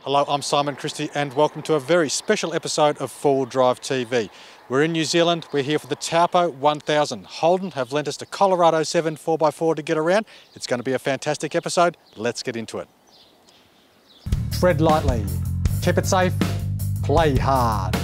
Hello, I'm Simon Christie and welcome to a very special episode of 4 Wheel Drive TV. We're in New Zealand, we're here for the Taupo 1000. Holden have lent us a Colorado 7 4x4 to get around. It's going to be a fantastic episode, let's get into it. Tread lightly, keep it safe, play hard.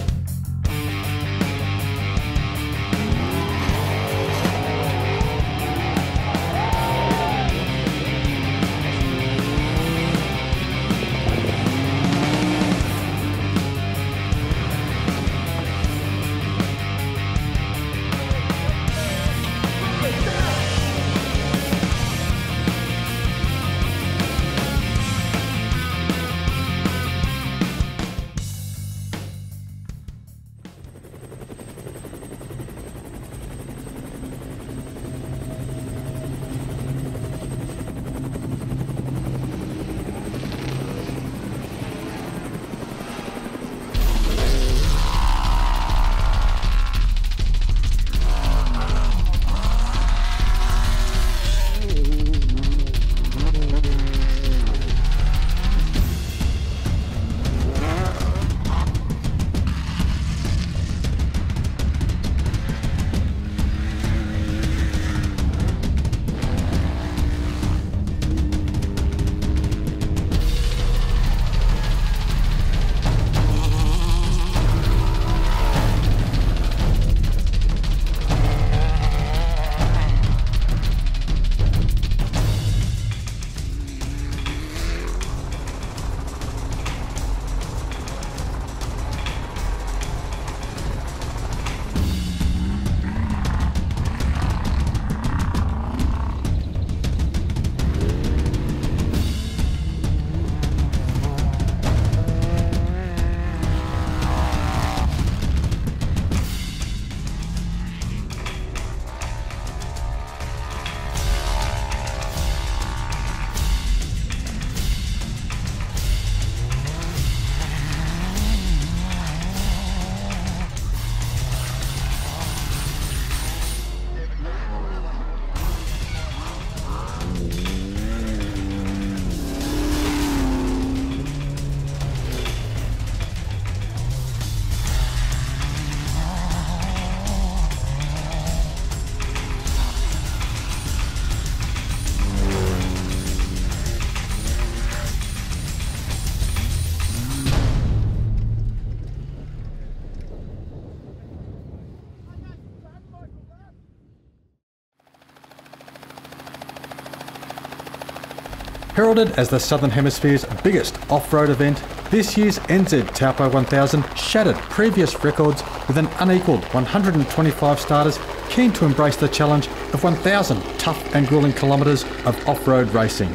Heralded as the Southern Hemisphere's biggest off-road event, this year's NZ Taupo 1000 shattered previous records with an unequalled 125 starters keen to embrace the challenge of 1,000 tough and gruelling kilometres of off-road racing.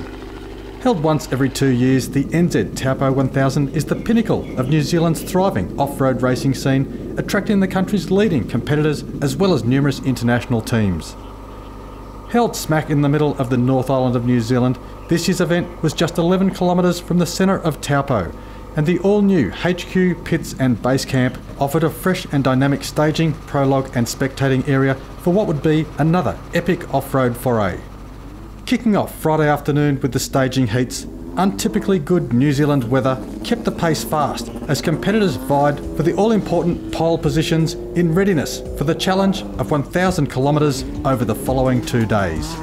Held once every 2 years, the NZ Taupo 1000 is the pinnacle of New Zealand's thriving off-road racing scene, attracting the country's leading competitors as well as numerous international teams. Held smack in the middle of the North Island of New Zealand, this year's event was just 11 kilometres from the centre of Taupo, and the all-new HQ, pits and base camp offered a fresh and dynamic staging, prologue and spectating area for what would be another epic off-road foray. Kicking off Friday afternoon with the staging heats, untypically good New Zealand weather kept the pace fast as competitors vied for the all-important pole positions in readiness for the challenge of 1,000 kilometres over the following 2 days.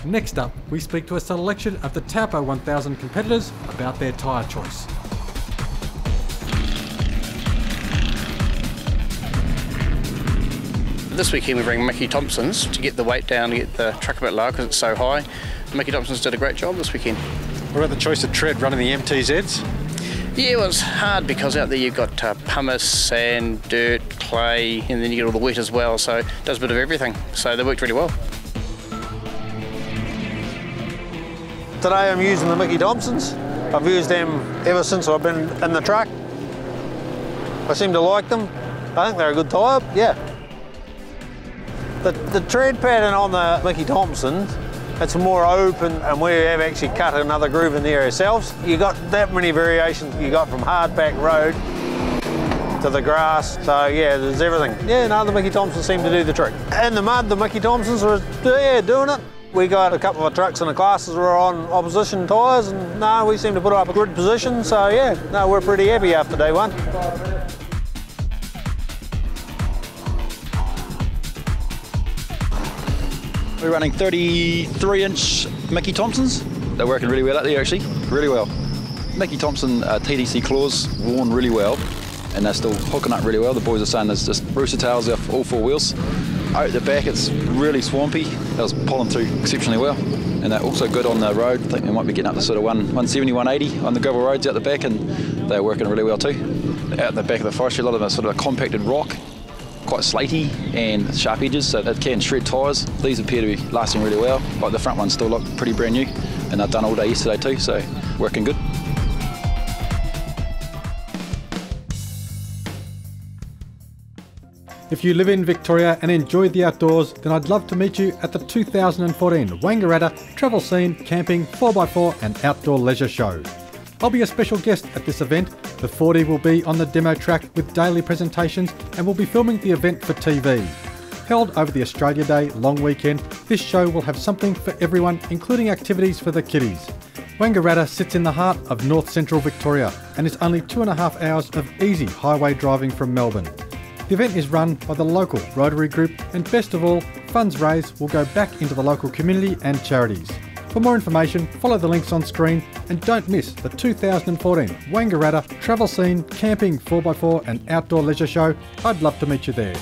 Next up, we speak to a selection of the Taupo 1000 competitors about their tyre choice. This weekend we bring Mickey Thompson's to get the weight down, to get the truck a bit lower because it's so high. Mickey Thompson's did a great job this weekend. What about the choice of tread running the MTZs? Yeah, it was hard because out there you've got pumice, sand, dirt, clay, and then you get all the wet as well, so it does a bit of everything. So they worked really well. Today I'm using the Mickey Thompsons. I've used them ever since I've been in the truck. I seem to like them. I think they're a good tyre, yeah. The tread pattern on the Mickey Thompson, it's more open, and we have actually cut another groove in there ourselves. You got that many variations you got from hard back road to the grass, so yeah, there's everything. Yeah, no, the Mickey Thompsons seem to do the trick. In the mud, the Mickey Thompsons were doing it. We got a couple of trucks in the classes were on opposition tyres, and no, we seem to put up a good position, so yeah, no, we're pretty happy after day one. We're running 33-inch Mickey Thompsons. They're working really well out there actually, really well. Mickey Thompson TDC claws worn really well, and they're still hooking up really well. The boys are saying there's just rooster tails off all four wheels. Out the back it's really swampy. That was pulling through exceptionally well. And they're also good on the road. I think they might be getting up to sort of 170, 180 on the gravel roads out the back, and they're working really well too. Out the back of the forestry, a lot of them sort of a compacted rock, quite slaty and sharp edges, so it can shred tyres. These appear to be lasting really well. Like the front ones still look pretty brand new, and they're done all day yesterday too, so working good. If you live in Victoria and enjoy the outdoors, then I'd love to meet you at the 2014 Wangaratta Travel Scene Camping 4x4 and Outdoor Leisure Show. I'll be a special guest at this event. The 40 will be on the demo track with daily presentations, and we'll be filming the event for TV. Held over the Australia Day long weekend, this show will have something for everyone, including activities for the kiddies. Wangaratta sits in the heart of north central Victoria and is only 2.5 hours of easy highway driving from Melbourne. The event is run by the local Rotary Group, and best of all, funds raised will go back into the local community and charities. For more information, follow the links on screen, and don't miss the 2014 Wangaratta Travel Scene Camping 4x4 and Outdoor Leisure Show. I'd love to meet you there.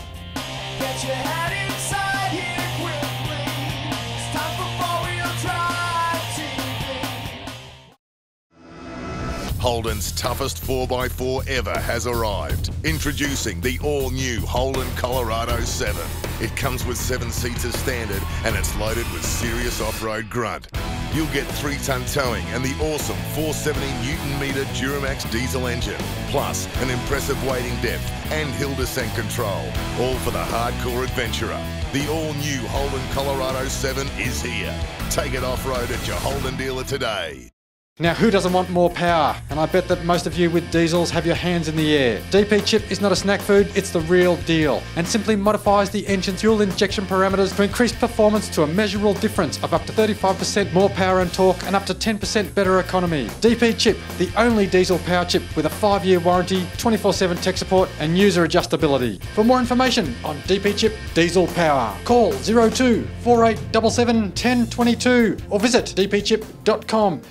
Holden's toughest 4x4 ever has arrived. Introducing the all-new Holden Colorado 7. It comes with 7 seats as standard, and it's loaded with serious off-road grunt. You'll get 3-ton towing and the awesome 470 Newton-metre Duramax diesel engine, plus an impressive wading depth and hill descent control, all for the hardcore adventurer. The all-new Holden Colorado 7 is here. Take it off-road at your Holden dealer today. Now, who doesn't want more power? And I bet that most of you with diesels have your hands in the air. DP Chip is not a snack food, it's the real deal, and simply modifies the engine's fuel injection parameters to increase performance to a measurable difference of up to 35% more power and torque and up to 10% better economy. DP Chip, the only diesel power chip with a 5-year warranty, 24/7 tech support and user adjustability. For more information on DP Chip Diesel Power, call 02 4877 1022 or visit dpchip.com.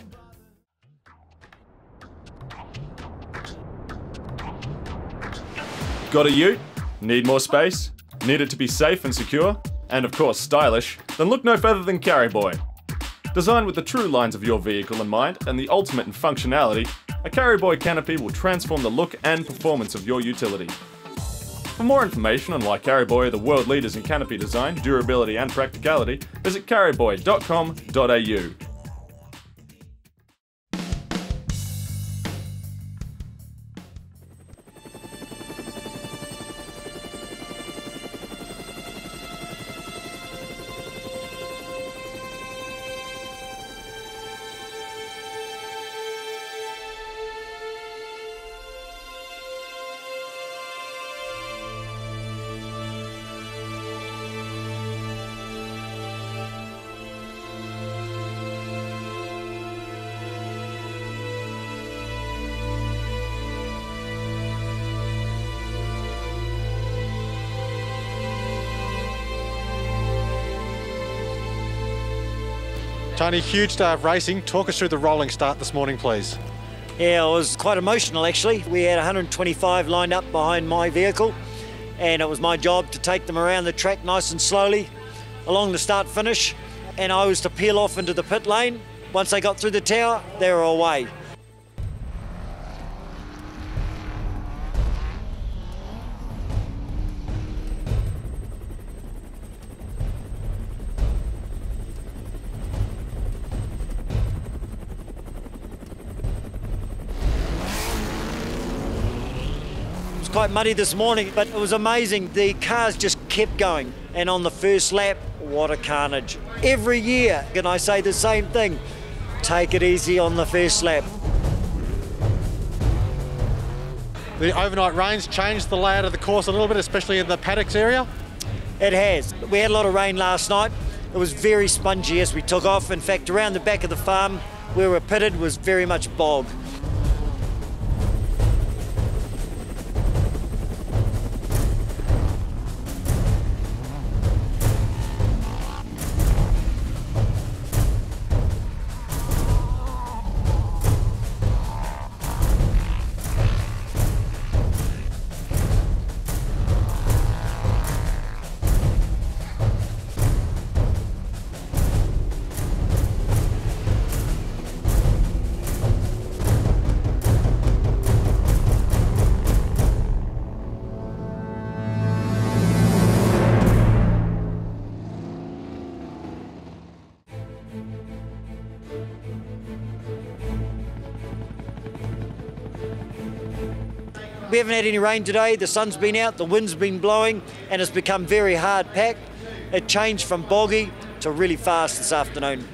Got a ute? Need more space? Need it to be safe and secure? And of course stylish? Then look no further than Carryboy. Designed with the true lines of your vehicle in mind and the ultimate in functionality, a Carryboy canopy will transform the look and performance of your utility. For more information on why Carryboy are the world leaders in canopy design, durability and practicality, visit carryboy.com.au. Tony, huge day of racing. Talk us through the rolling start this morning, please. Yeah, it was quite emotional actually. We had 125 lined up behind my vehicle, and it was my job to take them around the track nice and slowly along the start finish, and I was to peel off into the pit lane. Once they got through the tower, they were away. Quite muddy this morning, but it was amazing. The cars just kept going, and on the first lap, what a carnage. Every year, can I say the same thing? Take it easy on the first lap. The overnight rains changed the layout of the course a little bit, especially in the paddocks area. It has. We had a lot of rain last night. It was very spongy as we took off. In fact, around the back of the farm where we're pitted was very much bog. We haven't had any rain today. The sun's been out, the wind's been blowing, and it's become very hard packed. It changed from boggy to really fast this afternoon.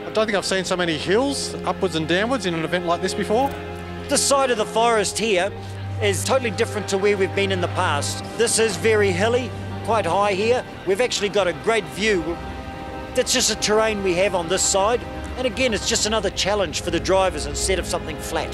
I don't think I've seen so many hills, upwards and downwards, in an event like this before. This side of the forest here is totally different to where we've been in the past. This is very hilly, quite high here. We've actually got a great view. That's just the terrain we have on this side. And again, it's just another challenge for the drivers instead of something flat.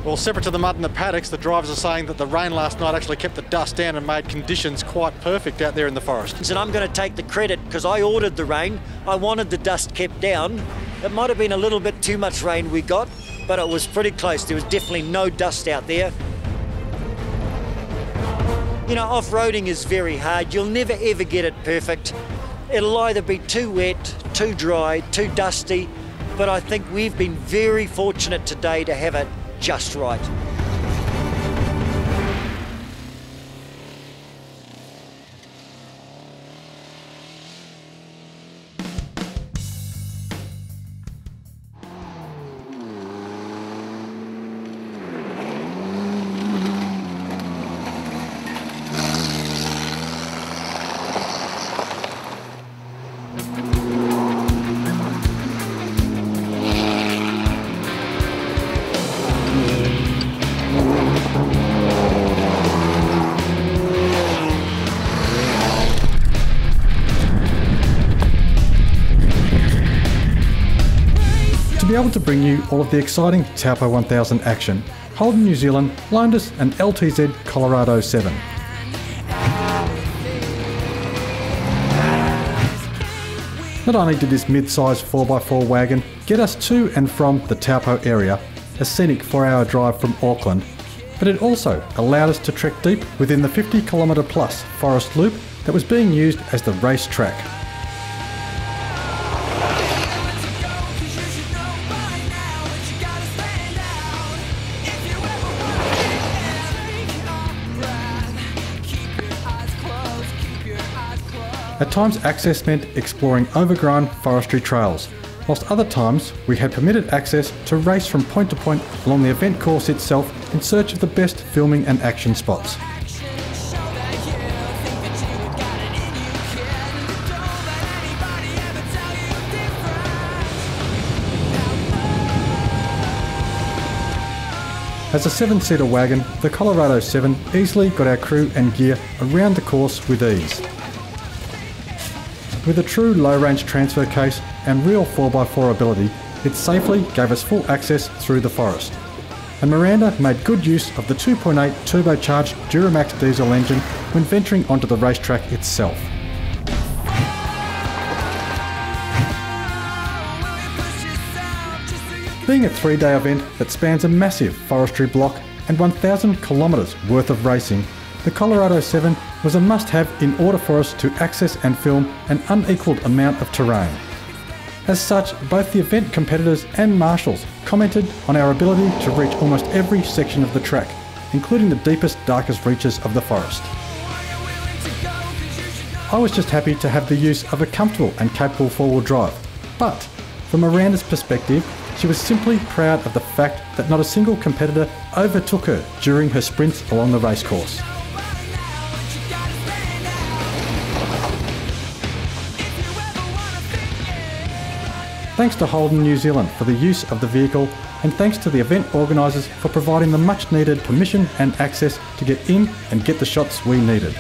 Well, separate to the mud in the paddocks, the drivers are saying that the rain last night actually kept the dust down and made conditions quite perfect out there in the forest. And I'm going to take the credit because I ordered the rain. I wanted the dust kept down. It might have been a little bit too much rain we got, but it was pretty close. There was definitely no dust out there. You know, off-roading is very hard. You'll never ever get it perfect. It'll either be too wet, too dry, too dusty, but I think we've been very fortunate today to have it just right. To be able to bring you all of the exciting Taupo 1000 action, Holden New Zealand loaned us an LTZ Colorado 7. Not only did this mid-size 4x4 wagon get us to and from the Taupo area, a scenic 4-hour drive from Auckland, but it also allowed us to trek deep within the 50-kilometre plus forest loop that was being used as the race track. At times access meant exploring overgrown forestry trails, whilst other times we had permitted access to race from point to point along the event course itself in search of the best filming and action spots. As a 7-seater wagon, the Colorado 7 easily got our crew and gear around the course with ease. With a true low-range transfer case and real 4x4 ability, it safely gave us full access through the forest. And Miranda made good use of the 2.8 turbocharged Duramax diesel engine when venturing onto the racetrack itself. Being a 3-day event that spans a massive forestry block and 1,000 kilometres worth of racing, the Colorado 7 was a must-have in order for us to access and film an unequalled amount of terrain. As such, both the event competitors and marshals commented on our ability to reach almost every section of the track, including the deepest, darkest reaches of the forest. I was just happy to have the use of a comfortable and capable four-wheel drive, but from Miranda's perspective, she was simply proud of the fact that not a single competitor overtook her during her sprints along the racecourse. Thanks to Holden New Zealand for the use of the vehicle, and thanks to the event organisers for providing the much needed permission and access to get in and get the shots we needed.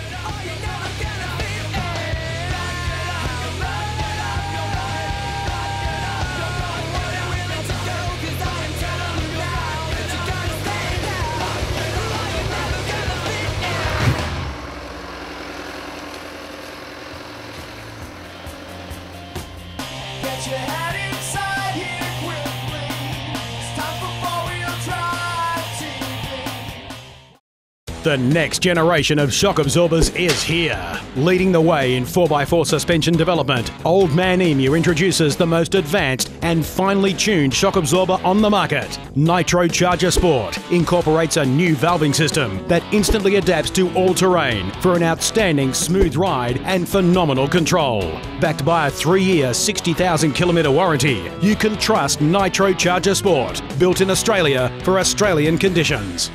The next generation of shock absorbers is here. Leading the way in 4x4 suspension development, Old Man Emu introduces the most advanced and finely tuned shock absorber on the market. Nitro Charger Sport incorporates a new valving system that instantly adapts to all terrain for an outstanding smooth ride and phenomenal control. Backed by a 3-year, 60,000-kilometre warranty, you can trust Nitro Charger Sport, built in Australia for Australian conditions.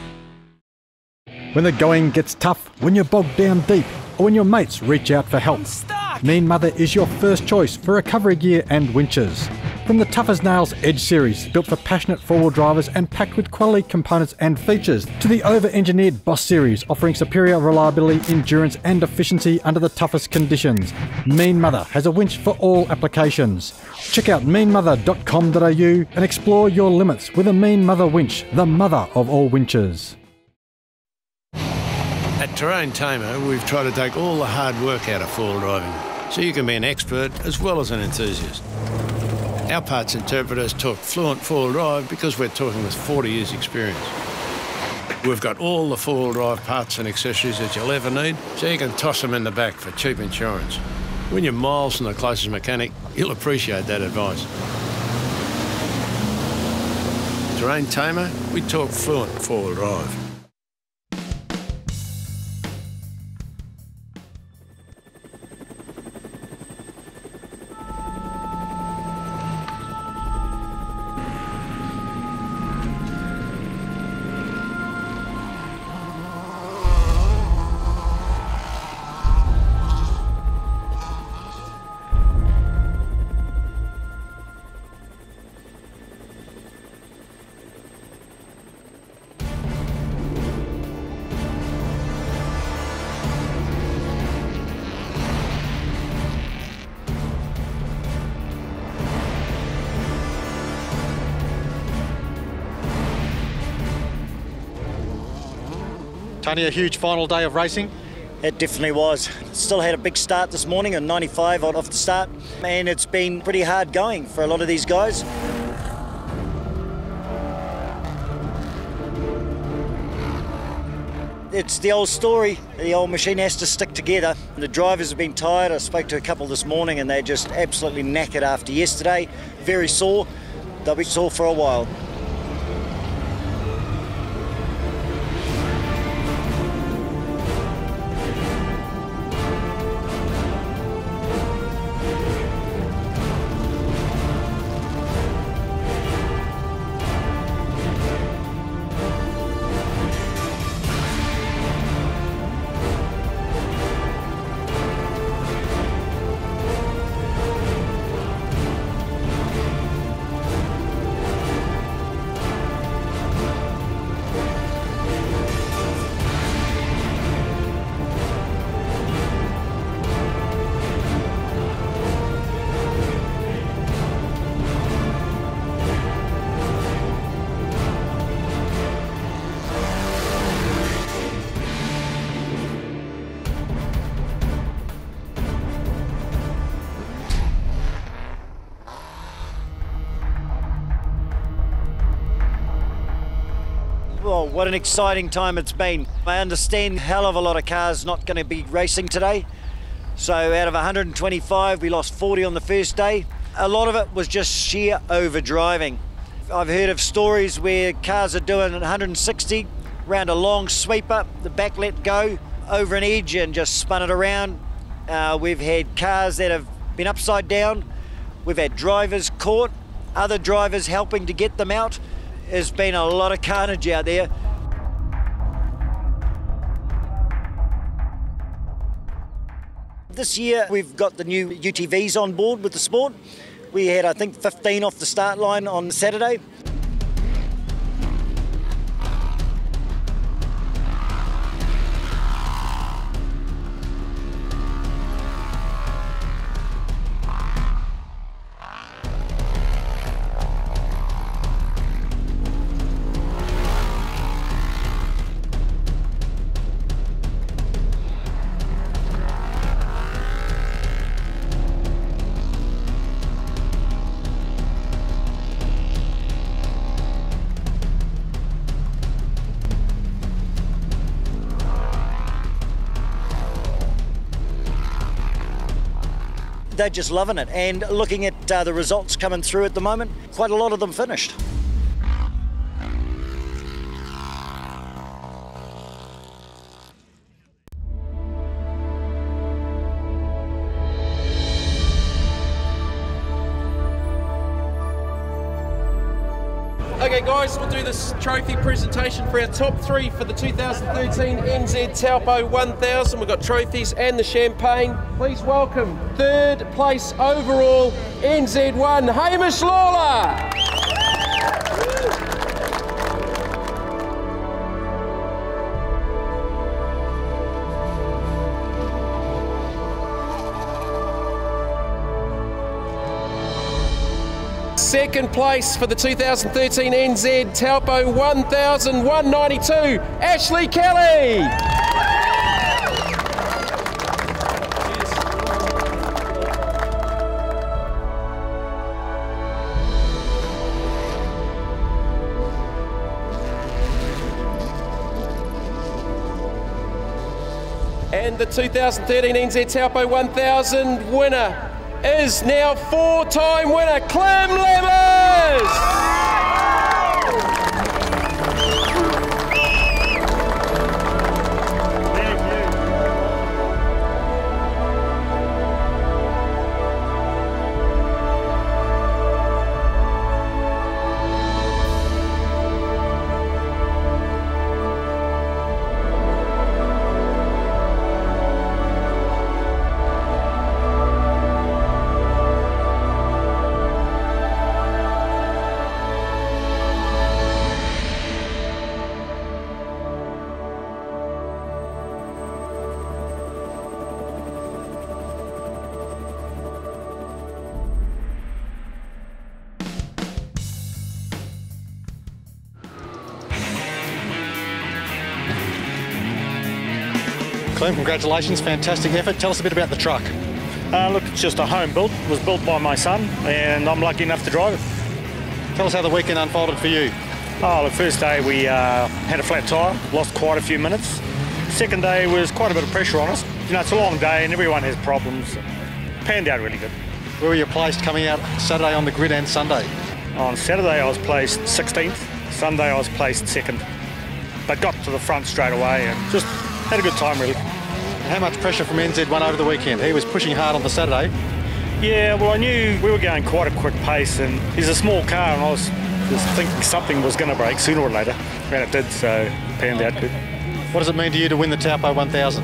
When the going gets tough, when you're bogged down deep, or when your mates reach out for help, Mean Mother is your first choice for recovery gear and winches. From the Tough as Nails Edge series, built for passionate four-wheel drivers and packed with quality components and features, to the over-engineered Boss series, offering superior reliability, endurance and efficiency under the toughest conditions, Mean Mother has a winch for all applications. Check out meanmother.com.au and explore your limits with a Mean Mother winch, the mother of all winches. At Terrain Tamer, we've tried to take all the hard work out of four-wheel driving, so you can be an expert as well as an enthusiast. Our parts interpreters talk fluent four-wheel drive because we're talking with 40 years' experience. We've got all the four-wheel drive parts and accessories that you'll ever need, so you can toss them in the back for cheap insurance. When you're miles from the closest mechanic, you'll appreciate that advice. Terrain Tamer, we talk fluent four-wheel drive. Tony, a huge final day of racing. It definitely was. Still had a big start this morning, a 95 off the start, and it's been pretty hard going for a lot of these guys. It's the old story, the old machine has to stick together. The drivers have been tired. I spoke to a couple this morning and they're just absolutely knackered after yesterday, very sore. They'll be sore for a while. Well, what an exciting time it's been. I understand a hell of a lot of cars not going to be racing today. So out of 125, we lost 40 on the first day. A lot of it was just sheer overdriving. I've heard of stories where cars are doing 160 around a long sweeper, the back let go over an edge and just spun it around. We've had cars that have been upside down. We've had drivers caught, other drivers helping to get them out. There's been a lot of carnage out there. This year we've got the new UTVs on board with the sport. We had, I think, 15 off the start line on Saturday. They're just loving it, and looking at the results coming through at the moment, quite a lot of them finished. Okay guys, we'll do this trophy presentation for our top three for the 2013 NZ Taupo 1000. We've got trophies and the champagne. Please welcome third place overall NZ1, Hamish Lawler. Second place for the 2013 NZ Taupo 1000 192, Ashley Kelly. And the 2013 NZ Taupo 1000 winner is now four-time winner, Clem Lammers! Clem, congratulations, fantastic effort. Tell us a bit about the truck. Look, it's just a home built. It was built by my son, and I'm lucky enough to drive it. Tell us how the weekend unfolded for you. Oh, the first day we had a flat tyre, lost quite a few minutes. Second day was quite a bit of pressure on us. You know, it's a long day and everyone has problems. Panned out really good. Where were you placed coming out Saturday on the grid and Sunday? On Saturday I was placed 16th, Sunday I was placed 2nd. But got to the front straight away and just had a good time really. And how much pressure from NZ1 over the weekend? He was pushing hard on the Saturday. Yeah, well I knew we were going quite a quick pace and he's a small car and I was just thinking something was going to break sooner or later. And it did, so panned out good. What does it mean to you to win the Taupo 1000?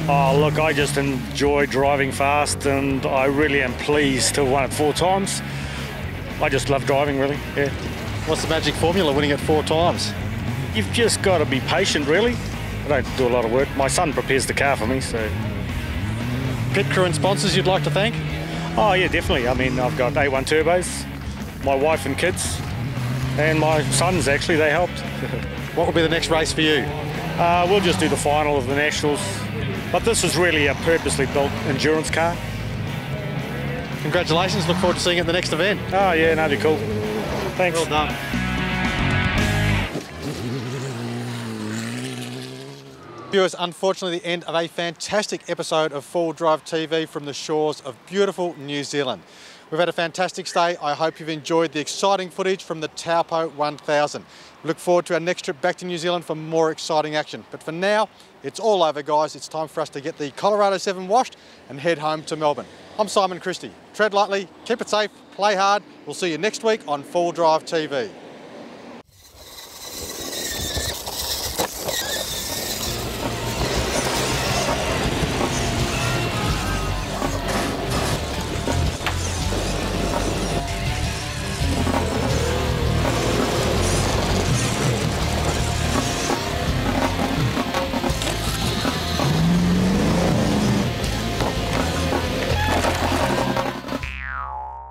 Oh, look, I just enjoy driving fast and I really am pleased to have won it 4 times. I just love driving, really, yeah. What's the magic formula, winning it 4 times? You've just got to be patient, really. I don't do a lot of work. My son prepares the car for me, so... Pit crew and sponsors you'd like to thank? Oh, yeah, definitely. I mean, I've got A1 turbos, my wife and kids, and my sons, actually, they helped. What will be the next race for you? We'll just do the final of the Nationals. But this is really a purposely built endurance car. Congratulations, look forward to seeing it in the next event. Oh yeah, no, they're cool. Thanks. Well done. Viewers, unfortunately the end of a fantastic episode of Full Drive TV from the shores of beautiful New Zealand. We've had a fantastic stay. I hope you've enjoyed the exciting footage from the Taupo 1000. We look forward to our next trip back to New Zealand for more exciting action. But for now, it's all over, guys. It's time for us to get the Colorado 7 washed and head home to Melbourne. I'm Simon Christie. Tread lightly, keep it safe, play hard. We'll see you next week on Full Drive TV.